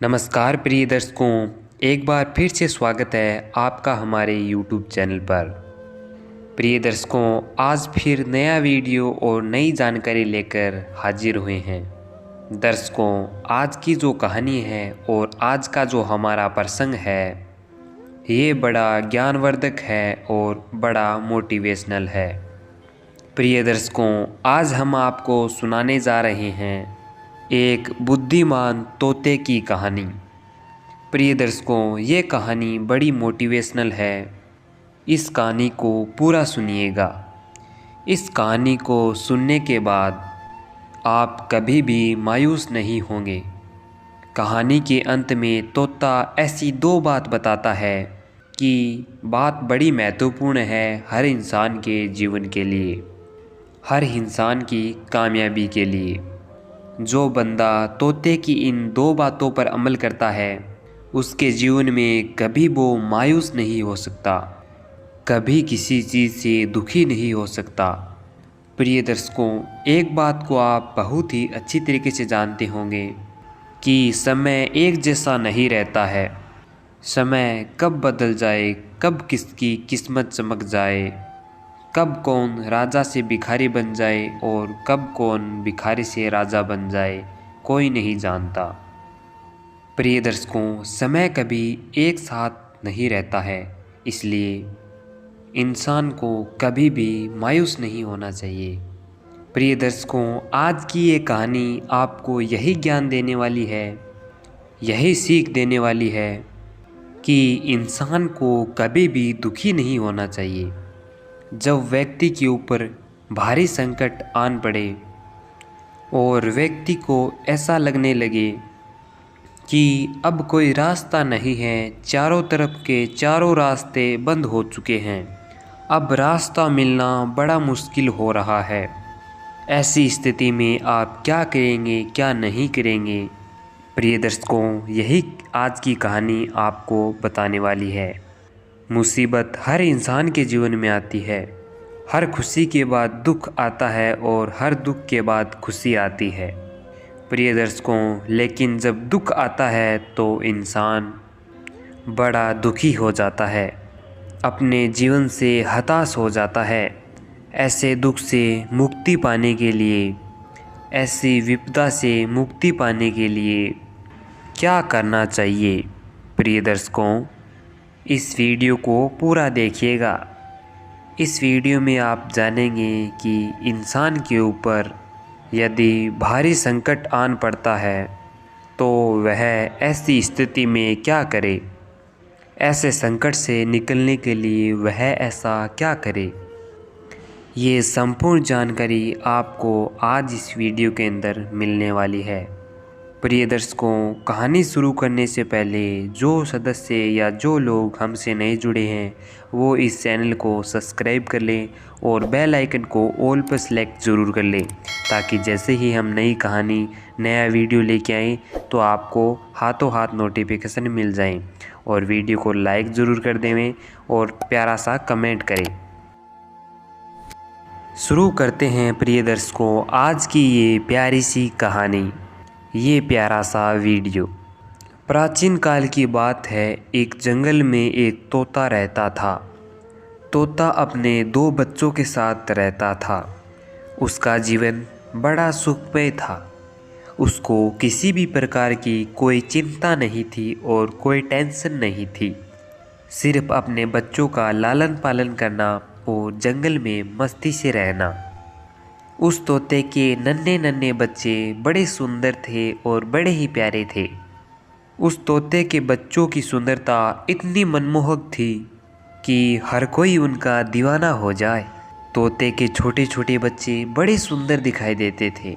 नमस्कार प्रिय दर्शकों, एक बार फिर से स्वागत है आपका हमारे YouTube चैनल पर। प्रिय दर्शकों, आज फिर नया वीडियो और नई जानकारी लेकर हाजिर हुए हैं। दर्शकों, आज की जो कहानी है और आज का जो हमारा प्रसंग है, ये बड़ा ज्ञानवर्धक है और बड़ा मोटिवेशनल है। प्रिय दर्शकों, आज हम आपको सुनाने जा रहे हैं एक बुद्धिमान तोते की कहानी। प्रिय दर्शकों, ये कहानी बड़ी मोटिवेशनल है। इस कहानी को पूरा सुनिएगा। इस कहानी को सुनने के बाद आप कभी भी मायूस नहीं होंगे। कहानी के अंत में तोता ऐसी दो बात बताता है कि बात बड़ी महत्वपूर्ण है हर इंसान के जीवन के लिए, हर इंसान की कामयाबी के लिए। जो बंदा तोते की इन दो बातों पर अमल करता है, उसके जीवन में कभी वो मायूस नहीं हो सकता, कभी किसी चीज़ से दुखी नहीं हो सकता। प्रिय दर्शकों, एक बात को आप बहुत ही अच्छी तरीके से जानते होंगे कि समय एक जैसा नहीं रहता है। समय कब बदल जाए, कब किसकी किस्मत चमक जाए, कब कौन राजा से भिखारी बन जाए और कब कौन भिखारी से राजा बन जाए, कोई नहीं जानता। प्रिय दर्शकों, समय कभी एक साथ नहीं रहता है, इसलिए इंसान को कभी भी मायूस नहीं होना चाहिए। प्रिय दर्शकों, आज की ये कहानी आपको यही ज्ञान देने वाली है, यही सीख देने वाली है कि इंसान को कभी भी दुखी नहीं होना चाहिए। जब व्यक्ति के ऊपर भारी संकट आन पड़े और व्यक्ति को ऐसा लगने लगे कि अब कोई रास्ता नहीं है, चारों तरफ के चारों रास्ते बंद हो चुके हैं, अब रास्ता मिलना बड़ा मुश्किल हो रहा है, ऐसी स्थिति में आप क्या करेंगे, क्या नहीं करेंगे। प्रिय दर्शकों, यही आज की कहानी आपको बताने वाली है। मुसीबत हर इंसान के जीवन में आती है। हर खुशी के बाद दुख आता है और हर दुख के बाद खुशी आती है। प्रिय दर्शकों, लेकिन जब दुख आता है तो इंसान बड़ा दुखी हो जाता है, अपने जीवन से हताश हो जाता है। ऐसे दुख से मुक्ति पाने के लिए, ऐसी विपदा से मुक्ति पाने के लिए क्या करना चाहिए? प्रिय दर्शकों, इस वीडियो को पूरा देखिएगा। इस वीडियो में आप जानेंगे कि इंसान के ऊपर यदि भारी संकट आन पड़ता है तो वह ऐसी स्थिति में क्या करे, ऐसे संकट से निकलने के लिए वह ऐसा क्या करे। ये संपूर्ण जानकारी आपको आज इस वीडियो के अंदर मिलने वाली है। प्रिय दर्शकों, कहानी शुरू करने से पहले जो सदस्य या जो लोग हमसे नए जुड़े हैं वो इस चैनल को सब्सक्राइब कर लें और बेल आइकन को ऑल पर सेलेक्ट ज़रूर कर लें, ताकि जैसे ही हम नई कहानी, नया वीडियो लेके आएँ तो आपको हाथों हाथ नोटिफिकेशन मिल जाएं। और वीडियो को लाइक ज़रूर कर देवें और प्यारा सा कमेंट करें। शुरू करते हैं प्रिय दर्शकों आज की ये प्यारी सी कहानी, ये प्यारा सा वीडियो। प्राचीन काल की बात है। एक जंगल में एक तोता रहता था। तोता अपने दो बच्चों के साथ रहता था। उसका जीवन बड़ा सुखमय था। उसको किसी भी प्रकार की कोई चिंता नहीं थी और कोई टेंशन नहीं थी। सिर्फ अपने बच्चों का लालन पालन करना और जंगल में मस्ती से रहना। उस तोते के नन्हे नन्हे बच्चे बड़े सुंदर थे और बड़े ही प्यारे थे। उस तोते के बच्चों की सुंदरता इतनी मनमोहक थी कि हर कोई उनका दीवाना हो जाए। तोते के छोटे छोटे बच्चे बड़े सुंदर दिखाई देते थे।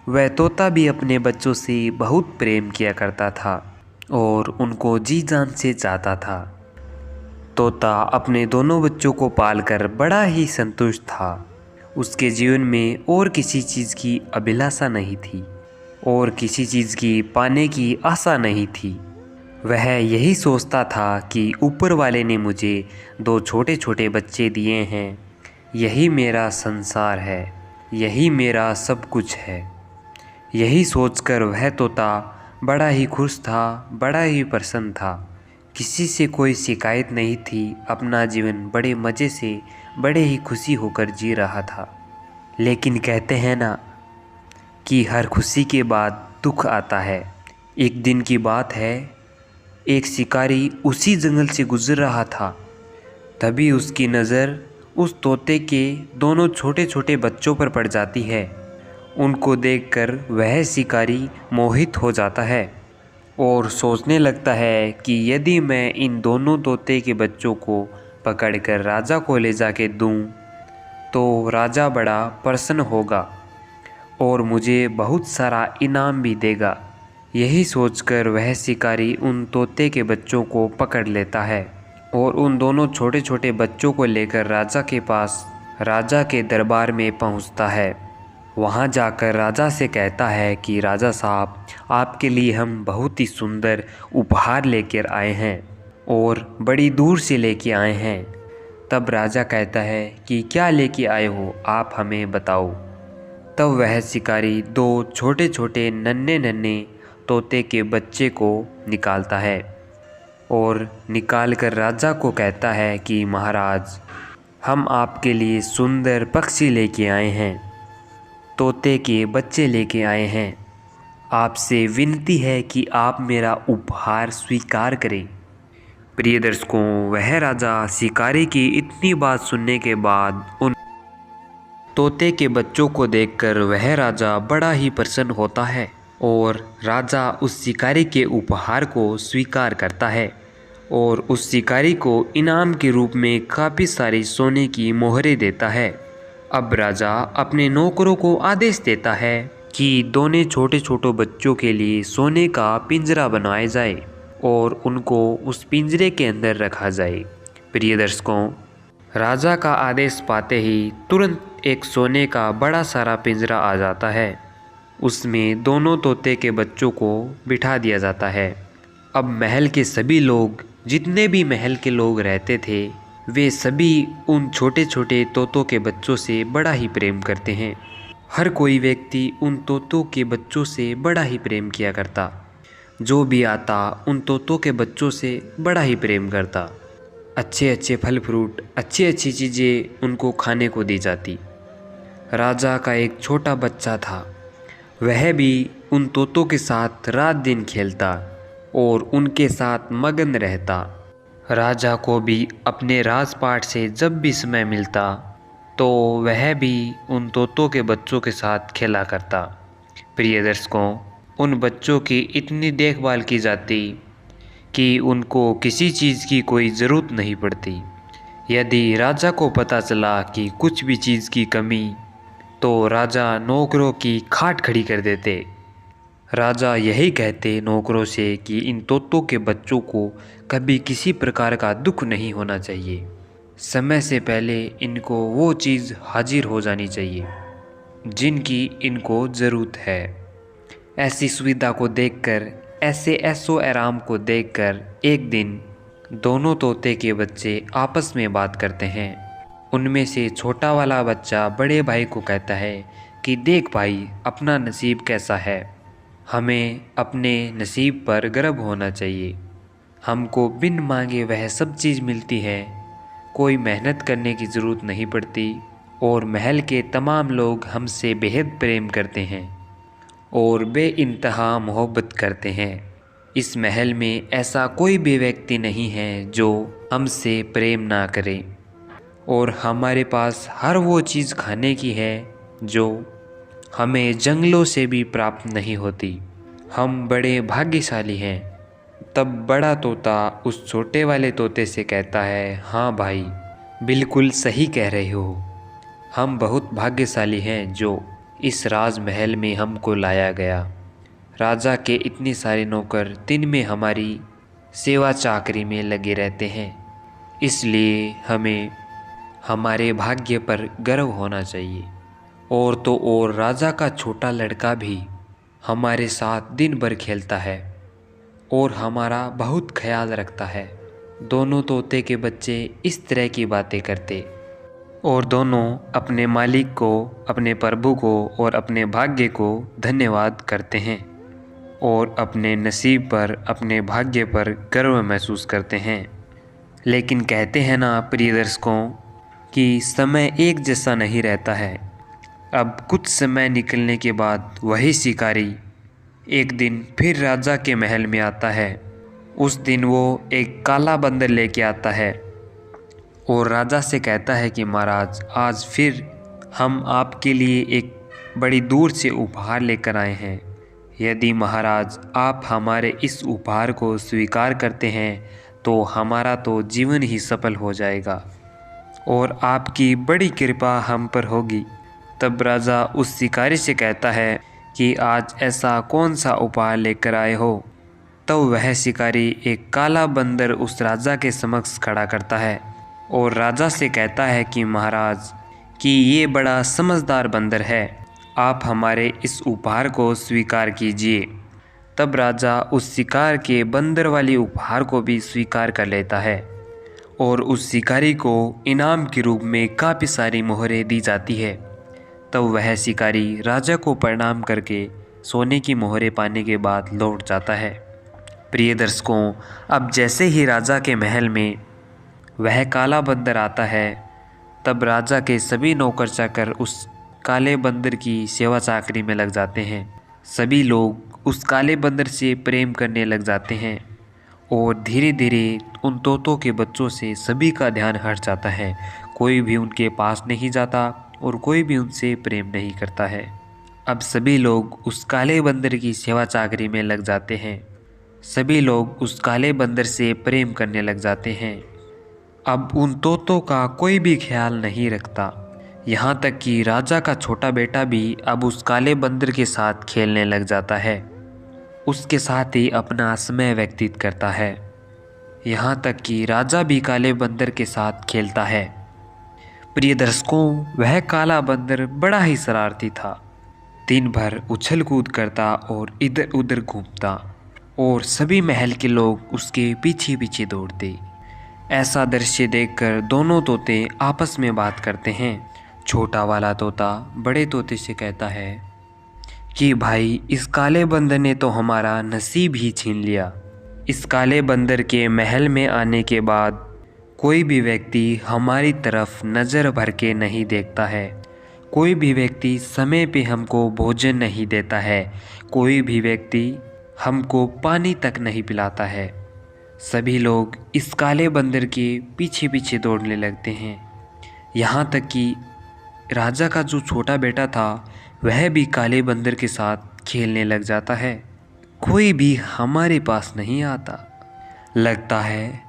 वह तोता भी अपने बच्चों से बहुत प्रेम किया करता था और उनको जी जान से चाहता था। तोता अपने दोनों बच्चों को पालकर बड़ा ही संतुष्ट था। उसके जीवन में और किसी चीज़ की अभिलाषा नहीं थी और किसी चीज़ की पाने की आशा नहीं थी। वह यही सोचता था कि ऊपर वाले ने मुझे दो छोटे छोटे बच्चे दिए हैं, यही मेरा संसार है, यही मेरा सब कुछ है। यही सोचकर वह तोता बड़ा ही खुश था, बड़ा ही प्रसन्न था। किसी से कोई शिकायत नहीं थी। अपना जीवन बड़े मज़े से, बड़े ही खुशी होकर जी रहा था। लेकिन कहते हैं ना कि हर खुशी के बाद दुख आता है। एक दिन की बात है, एक शिकारी उसी जंगल से गुजर रहा था। तभी उसकी नज़र उस तोते के दोनों छोटे छोटे बच्चों पर पड़ जाती है। उनको देखकर वह शिकारी मोहित हो जाता है और सोचने लगता है कि यदि मैं इन दोनों तोते के बच्चों को पकड़कर राजा को ले जाके दूं, तो राजा बड़ा प्रसन्न होगा और मुझे बहुत सारा इनाम भी देगा। यही सोचकर वह शिकारी उन तोते के बच्चों को पकड़ लेता है और उन दोनों छोटे छोटे बच्चों को लेकर राजा के पास, राजा के दरबार में पहुंचता है। वहां जाकर राजा से कहता है कि राजा साहब, आपके लिए हम बहुत ही सुंदर उपहार लेकर आए हैं और बड़ी दूर से लेके आए हैं। तब राजा कहता है कि क्या लेके आए हो, आप हमें बताओ। तब वह शिकारी दो छोटे छोटे नन्हे नन्हे तोते के बच्चे को निकालता है और निकाल कर राजा को कहता है कि महाराज, हम आपके लिए सुंदर पक्षी लेके आए हैं, तोते के बच्चे लेके आए हैं। आपसे विनती है कि आप मेरा उपहार स्वीकार करें। प्रिय दर्शकों, वह राजा शिकारी की इतनी बात सुनने के बाद उन तोते के बच्चों को देखकर वह राजा बड़ा ही प्रसन्न होता है और राजा उस शिकारी के उपहार को स्वीकार करता है और उस शिकारी को इनाम के रूप में काफ़ी सारी सोने की मोहरें देता है। अब राजा अपने नौकरों को आदेश देता है कि दोनों छोटे छोटे बच्चों के लिए सोने का पिंजरा बनाया जाए और उनको उस पिंजरे के अंदर रखा जाए। प्रिय दर्शकों, राजा का आदेश पाते ही तुरंत एक सोने का बड़ा सारा पिंजरा आ जाता है। उसमें दोनों तोते के बच्चों को बिठा दिया जाता है। अब महल के सभी लोग, जितने भी महल के लोग रहते थे, वे सभी उन छोटे छोटे तोतों के बच्चों से बड़ा ही प्रेम करते हैं। हर कोई व्यक्ति उन तोतों के बच्चों से बड़ा ही प्रेम किया करता। जो भी आता उन तोतों के बच्चों से बड़ा ही प्रेम करता। अच्छे अच्छे फल फ्रूट, अच्छी अच्छी चीज़ें उनको खाने को दी जाती। राजा का एक छोटा बच्चा था, वह भी उन तोतों के साथ रात दिन खेलता और उनके साथ मगन रहता। राजा को भी अपने राजपाट से जब भी समय मिलता तो वह भी उन तोतों के बच्चों के साथ खेला करता। प्रिय दर्शकों, उन बच्चों की इतनी देखभाल की जाती कि उनको किसी चीज़ की कोई ज़रूरत नहीं पड़ती। यदि राजा को पता चला कि कुछ भी चीज़ की कमी, तो राजा नौकरों की खाट खड़ी कर देते। राजा यही कहते नौकरों से कि इन तोतों के बच्चों को कभी किसी प्रकार का दुख नहीं होना चाहिए। समय से पहले इनको वो चीज़ हाजिर हो जानी चाहिए जिनकी इनको ज़रूरत है। ऐसी सुविधा को देखकर, ऐसे ऐशो आराम को देखकर एक दिन दोनों तोते के बच्चे आपस में बात करते हैं। उनमें से छोटा वाला बच्चा बड़े भाई को कहता है कि देख भाई, अपना नसीब कैसा है, हमें अपने नसीब पर गर्व होना चाहिए। हमको बिन मांगे वह सब चीज़ मिलती है, कोई मेहनत करने की ज़रूरत नहीं पड़ती और महल के तमाम लोग हमसे बेहद प्रेम करते हैं और बेइंतहा मोहब्बत करते हैं। इस महल में ऐसा कोई भी व्यक्ति नहीं है जो हमसे प्रेम ना करे और हमारे पास हर वो चीज़ खाने की है जो हमें जंगलों से भी प्राप्त नहीं होती। हम बड़े भाग्यशाली हैं। तब बड़ा तोता उस छोटे वाले तोते से कहता है, हाँ भाई, बिल्कुल सही कह रहे हो। हम बहुत भाग्यशाली हैं जो इस राजमहल में हमको लाया गया। राजा के इतने सारे नौकर दिन में हमारी सेवा चाकरी में लगे रहते हैं, इसलिए हमें हमारे भाग्य पर गर्व होना चाहिए। और तो और राजा का छोटा लड़का भी हमारे साथ दिन भर खेलता है और हमारा बहुत ख्याल रखता है। दोनों तोते के बच्चे इस तरह की बातें करते और दोनों अपने मालिक को, अपने प्रभु को और अपने भाग्य को धन्यवाद करते हैं। और अपने नसीब पर, अपने भाग्य पर गर्व महसूस करते हैं। लेकिन कहते हैं ना प्रिय दर्शकों कि समय एक जैसा नहीं रहता है। अब कुछ समय निकलने के बाद वही शिकारी एक दिन फिर राजा के महल में आता है। उस दिन वो एक काला बंदर लेके आता है और राजा से कहता है कि महाराज, आज फिर हम आपके लिए एक बड़ी दूर से उपहार लेकर आए हैं। यदि महाराज आप हमारे इस उपहार को स्वीकार करते हैं तो हमारा तो जीवन ही सफल हो जाएगा और आपकी बड़ी कृपा हम पर होगी। तब राजा उस शिकारी से कहता है कि आज ऐसा कौन सा उपहार लेकर आए हो। तो वह शिकारी एक काला बंदर उस राजा के समक्ष खड़ा करता है और राजा से कहता है कि महाराज कि ये बड़ा समझदार बंदर है, आप हमारे इस उपहार को स्वीकार कीजिए। तब राजा उस शिकार के बंदर वाली उपहार को भी स्वीकार कर लेता है और उस शिकारी को इनाम के रूप में काफ़ी सारी मोहरें दी जाती है। तब वह शिकारी राजा को प्रणाम करके सोने की मोहरें पाने के बाद लौट जाता है। प्रिय दर्शकों, अब जैसे ही राजा के महल में वह काला बंदर आता है, तब राजा के सभी नौकर चाकर उस काले बंदर की सेवा चाकरी में लग जाते हैं। सभी लोग उस काले बंदर से प्रेम करने लग जाते हैं और धीरे धीरे उन तोतों के बच्चों से सभी का ध्यान हट जाता है। कोई भी उनके पास नहीं जाता और कोई भी उनसे प्रेम नहीं करता है। अब सभी लोग उस काले बंदर की सेवा चाकरी में लग जाते हैं। सभी लोग उस काले बंदर से प्रेम करने लग जाते हैं। अब उन तोतों का कोई भी ख्याल नहीं रखता। यहाँ तक कि राजा का छोटा बेटा भी अब उस काले बंदर के साथ खेलने लग जाता है, उसके साथ ही अपना समय व्यतीत करता है। यहाँ तक कि राजा भी काले बंदर के साथ खेलता है। प्रिय दर्शकों, वह काला बंदर बड़ा ही शरारती था। दिन भर उछल कूद करता और इधर उधर घूमता और सभी महल के लोग उसके पीछे पीछे दौड़ते। ऐसा दृश्य देखकर दोनों तोते आपस में बात करते हैं। छोटा वाला तोता बड़े तोते से कहता है कि भाई, इस काले बंदर ने तो हमारा नसीब ही छीन लिया। इस काले बंदर के महल में आने के बाद कोई भी व्यक्ति हमारी तरफ नज़र भर के नहीं देखता है। कोई भी व्यक्ति समय पे हमको भोजन नहीं देता है। कोई भी व्यक्ति हमको पानी तक नहीं पिलाता है। सभी लोग इस काले बंदर के पीछे पीछे दौड़ने लगते हैं। यहाँ तक कि राजा का जो छोटा बेटा था वह भी काले बंदर के साथ खेलने लग जाता है। कोई भी हमारे पास नहीं आता। लगता है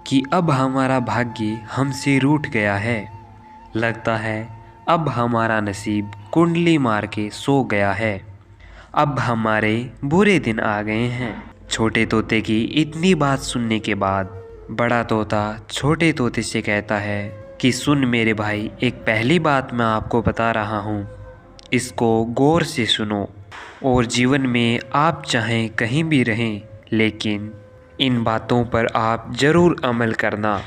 कि अब हमारा भाग्य हमसे रूठ गया है। लगता है अब हमारा नसीब कुंडली मार के सो गया है। अब हमारे बुरे दिन आ गए हैं। छोटे तोते की इतनी बात सुनने के बाद बड़ा तोता छोटे तोते से कहता है कि सुन मेरे भाई, एक पहली बात मैं आपको बता रहा हूँ, इसको गौर से सुनो और जीवन में आप चाहें कहीं भी रहें, लेकिन इन बातों पर आप ज़रूर अमल करना।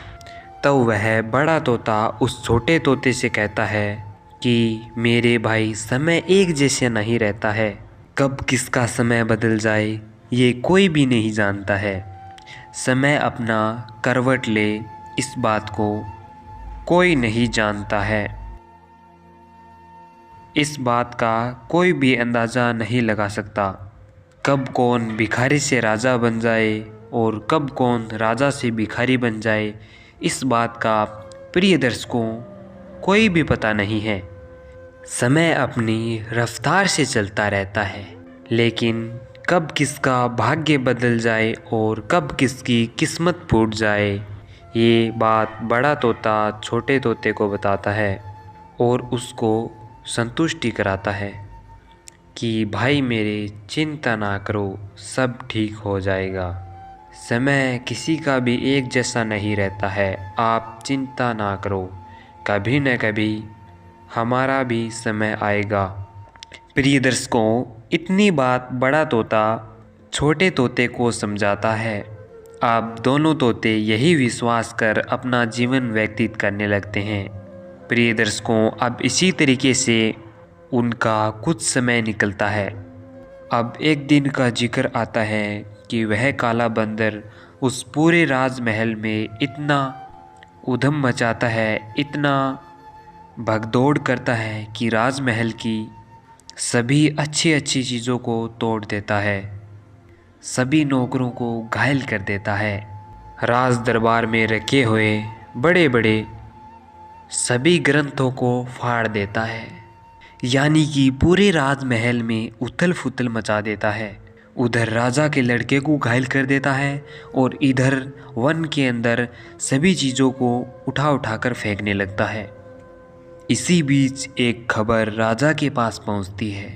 तो वह बड़ा तोता उस छोटे तोते से कहता है कि मेरे भाई, समय एक जैसे नहीं रहता है। कब किसका समय बदल जाए ये कोई भी नहीं जानता है। समय अपना करवट ले, इस बात को कोई नहीं जानता है। इस बात का कोई भी अंदाज़ा नहीं लगा सकता। कब कौन भिखारी से राजा बन जाए और कब कौन राजा से भिखारी बन जाए, इस बात का प्रिय दर्शकों कोई भी पता नहीं है। समय अपनी रफ्तार से चलता रहता है, लेकिन कब किसका भाग्य बदल जाए और कब किसकी किस्मत फूट जाए, ये बात बड़ा तोता छोटे तोते को बताता है और उसको संतुष्टि कराता है कि भाई मेरे, चिंता ना करो, सब ठीक हो जाएगा। समय किसी का भी एक जैसा नहीं रहता है, आप चिंता ना करो, कभी न कभी हमारा भी समय आएगा। प्रिय दर्शकों, इतनी बात बड़ा तोता छोटे तोते को समझाता है। अब दोनों तोते यही विश्वास कर अपना जीवन व्यतीत करने लगते हैं। प्रिय दर्शकों, अब इसी तरीके से उनका कुछ समय निकलता है। अब एक दिन का जिक्र आता है कि वह काला बंदर उस पूरे राजमहल में इतना उधम मचाता है, इतना भगदौड़ करता है कि राजमहल की सभी अच्छी अच्छी चीज़ों को तोड़ देता है, सभी नौकरों को घायल कर देता है। राज दरबार में रखे हुए बड़े बड़े सभी ग्रंथों को फाड़ देता है, यानी कि पूरे राजमहल में उथल फुथल मचा देता है। उधर राजा के लड़के को घायल कर देता है और इधर वन के अंदर सभी चीज़ों को उठा उठा कर फेंकने लगता है। इसी बीच एक खबर राजा के पास पहुंचती है,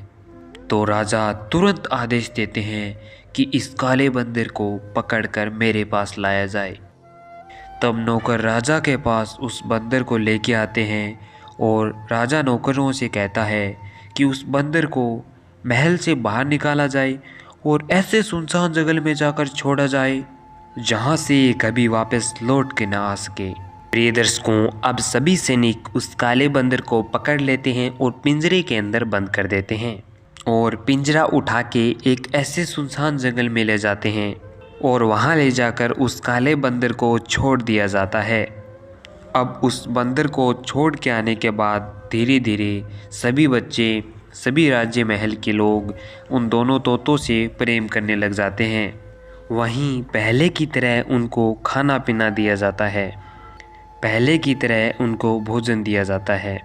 तो राजा तुरंत आदेश देते हैं कि इस काले बंदर को पकड़कर मेरे पास लाया जाए। तब नौकर राजा के पास उस बंदर को लेके आते हैं और राजा नौकरों से कहता है कि उस बंदर को महल से बाहर निकाला जाए और ऐसे सुनसान जंगल में जाकर छोड़ा जाए जहाँ से ये कभी वापस लौट के ना आ सके। प्रिय दर्शकों, अब सभी सैनिक उस काले बंदर को पकड़ लेते हैं और पिंजरे के अंदर बंद कर देते हैं और पिंजरा उठा के एक ऐसे सुनसान जंगल में ले जाते हैं और वहाँ ले जाकर उस काले बंदर को छोड़ दिया जाता है। अब उस बंदर को छोड़ के आने के बाद धीरे धीरे सभी बच्चे, सभी राज्य महल के लोग उन दोनों तोतों से प्रेम करने लग जाते हैं। वहीं पहले की तरह उनको खाना पीना दिया जाता है, पहले की तरह उनको भोजन दिया जाता है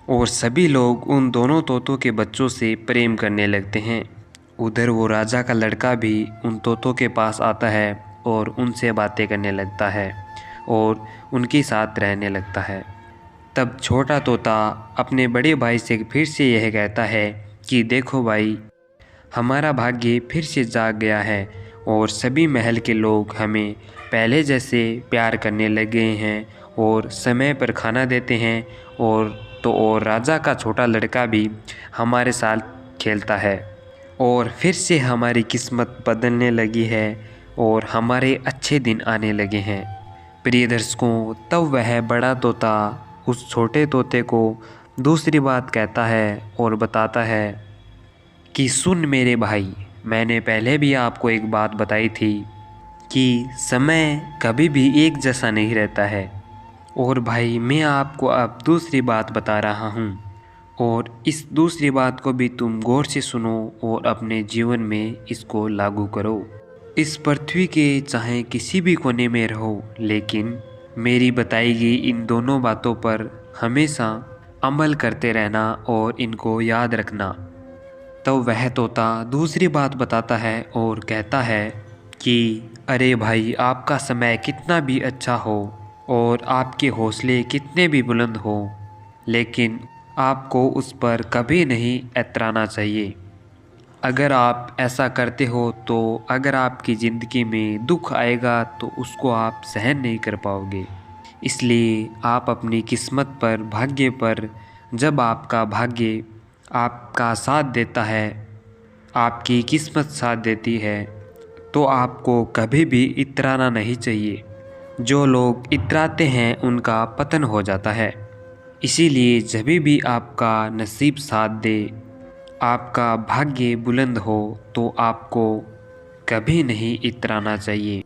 और सभी लोग उन दोनों तोतों के बच्चों से प्रेम करने लगते हैं। उधर वो राजा का लड़का भी उन तोतों के पास आता है और उनसे बातें करने लगता है और उनके साथ रहने लगता है। तब छोटा तोता अपने बड़े भाई से फिर से यह कहता है कि देखो भाई, हमारा भाग्य फिर से जाग गया है और सभी महल के लोग हमें पहले जैसे प्यार करने लग गए हैं और समय पर खाना देते हैं और राजा का छोटा लड़का भी हमारे साथ खेलता है और फिर से हमारी किस्मत बदलने लगी है और हमारे अच्छे दिन आने लगे हैं। प्रिय दर्शकों, तब वह बड़ा तोता उस छोटे तोते को दूसरी बात कहता है और बताता है कि सुन मेरे भाई, मैंने पहले भी आपको एक बात बताई थी कि समय कभी भी एक जैसा नहीं रहता है और भाई मैं आपको अब दूसरी बात बता रहा हूँ और इस दूसरी बात को भी तुम गौर से सुनो और अपने जीवन में इसको लागू करो। इस पृथ्वी के चाहे किसी भी कोने में रहो, लेकिन मेरी बताई गई इन दोनों बातों पर हमेशा अमल करते रहना और इनको याद रखना। तो वह तोता दूसरी बात बताता है और कहता है कि अरे भाई, आपका समय कितना भी अच्छा हो और आपके हौसले कितने भी बुलंद हो, लेकिन आपको उस पर कभी नहीं इतराना चाहिए। अगर आप ऐसा करते हो तो अगर आपकी ज़िंदगी में दुख आएगा तो उसको आप सहन नहीं कर पाओगे। इसलिए आप अपनी किस्मत पर, भाग्य पर, जब आपका भाग्य आपका साथ देता है, आपकी किस्मत साथ देती है, तो आपको कभी भी इतराना नहीं चाहिए। जो लोग इतराते हैं उनका पतन हो जाता है। इसीलिए जब भी आपका नसीब साथ दे, आपका भाग्य बुलंद हो, तो आपको कभी नहीं इतराना चाहिए।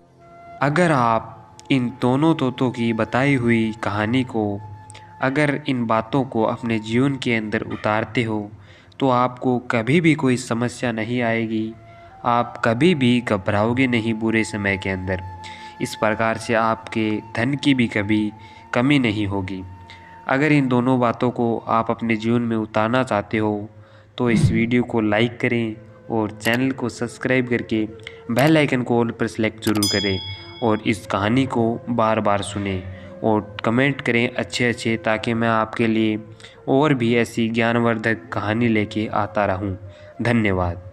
अगर आप इन दोनों तोतों की बताई हुई कहानी को, अगर इन बातों को अपने जीवन के अंदर उतारते हो, तो आपको कभी भी कोई समस्या नहीं आएगी, आप कभी भी घबराओगे नहीं बुरे समय के अंदर। इस प्रकार से आपके धन की भी कभी कमी नहीं होगी। अगर इन दोनों बातों को आप अपने जीवन में उतारना चाहते हो तो इस वीडियो को लाइक करें और चैनल को सब्सक्राइब करके बेल आइकन को ऑल पर सेलेक्ट ज़रूर करें और इस कहानी को बार बार सुनें और कमेंट करें अच्छे, ताकि मैं आपके लिए और भी ऐसी ज्ञानवर्धक कहानी लेके आता रहूं। धन्यवाद।